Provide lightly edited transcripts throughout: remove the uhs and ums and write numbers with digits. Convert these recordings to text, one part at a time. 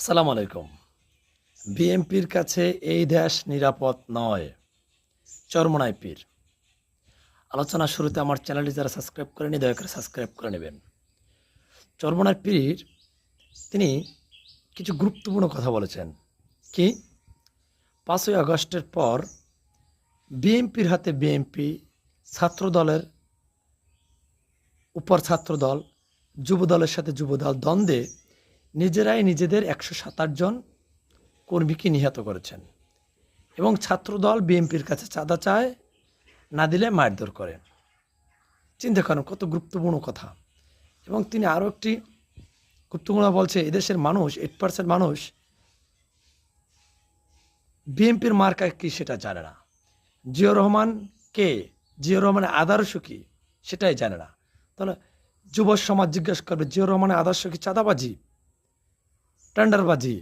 আসসালামু আলাইকুম। বিএনপির কাছে এই দেশ নিরাপদ নয়, চরমোনাই পীর। আলোচনার শুরুতে আমার চ্যানেলটি যারা সাবস্ক্রাইব করেনি দয়া করে সাবস্ক্রাইব করে নেবেন। চরমোনাই পীর তিনি কিছু গুরুত্বপূর্ণ কথা বলেছেন। কি? 5ই আগস্টের পর বিএনপির হাতে বিএনপি, ছাত্রদলের উপর ছাত্রদল, যুবদলের সাথে যুবদল দ্বন্দ্বে নিজেরাই নিজেদের 127 জন কর্মীকে নিহত করেছেন এবং ছাত্রদল বিএনপির কাছে চাঁদা চায়, না দিলে মারধর করে। চিন্তা করেন কত গুরুত্বপূর্ণ কথা। এবং তিনি আরও একটি গুরুত্বপূর্ণ বলছে, এদেশের মানুষ 8% মানুষ বিএনপির মার্কা কি সেটা জানে না। জিয়াউর রহমান কে, জিয়াউর রহমানের আদর্শ কি সেটাই জানে না। তাহলে যুব সমাজ জিজ্ঞেস করবে জিয়াউর রহমানের আদর্শ কি চাঁদাবাজি, টেন্ডারবাজি?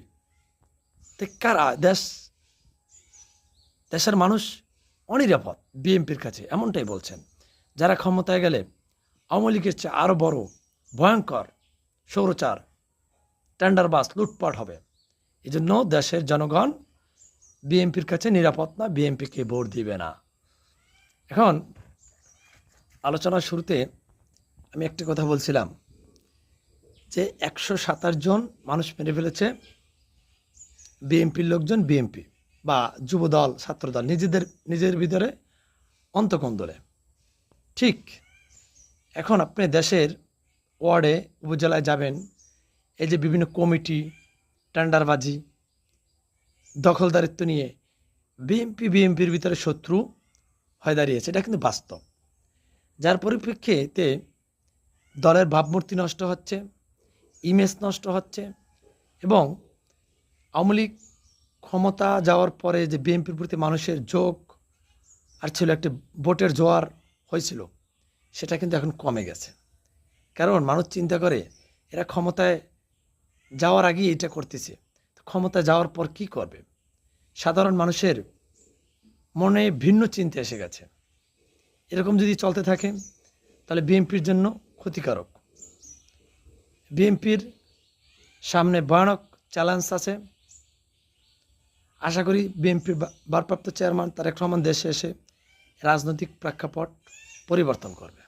কারা দেশের মানুষ অনিরাপদ বিএনপির কাছে, এমনটাই বলছেন। যারা ক্ষমতায় গেলে আওয়ামী লীগের চেয়ে আরও বড় ভয়ঙ্কর স্বৈরাচার, টেন্ডারবাজ, লুটপাট হবে। এই জন্য দেশের জনগণ বিএনপির কাছে নিরাপদ না, বিএনপিকে ভোট দিবে না। এখন আলোচনার শুরুতে আমি একটি কথা বলছিলাম যে 127 জন মানুষ মেরে ফেলেছে বিএনপির লোকজন, বিএনপি বা যুবদল, ছাত্রদল নিজের ভিতরে অন্তকন্দলে। ঠিক এখন আপনি দেশের ওয়ার্ডে, উপজেলায় যাবেন, এই যে বিভিন্ন কমিটি, টেন্ডারবাজি, দখলদারিত্ব নিয়ে বিএনপির ভিতরে শত্রু হয়ে দাঁড়িয়েছে, এটা কিন্তু বাস্তব। যার পরিপ্রেক্ষিতে দলের ভাবমূর্তি নষ্ট হচ্ছে, ইমেজ নষ্ট হচ্ছে এবং আওয়ামী লীগ ক্ষমতা যাওয়ার পরে যে বিএনপির প্রতি মানুষের যোগ আর ছিল, একটি ভোটের জোয়ার হয়েছিল, সেটা কিন্তু এখন কমে গেছে। কারণ মানুষ চিন্তা করে এরা ক্ষমতায় যাওয়ার আগেই এটা করতেছে, ক্ষমতায় যাওয়ার পর কি করবে। সাধারণ মানুষের মনে ভিন্ন চিন্তা এসে গেছে। এরকম যদি চলতে থাকে তাহলে বিএনপির জন্য ক্ষতিকারক। বিএনপির সামনে ভয়ানক চ্যালেঞ্জ আছে। আশা করি বিএনপির ভারপ্রাপ্ত চেয়ারম্যান তারেক রহমান দেশে এসে রাজনৈতিক প্রেক্ষাপট পরিবর্তন করবে।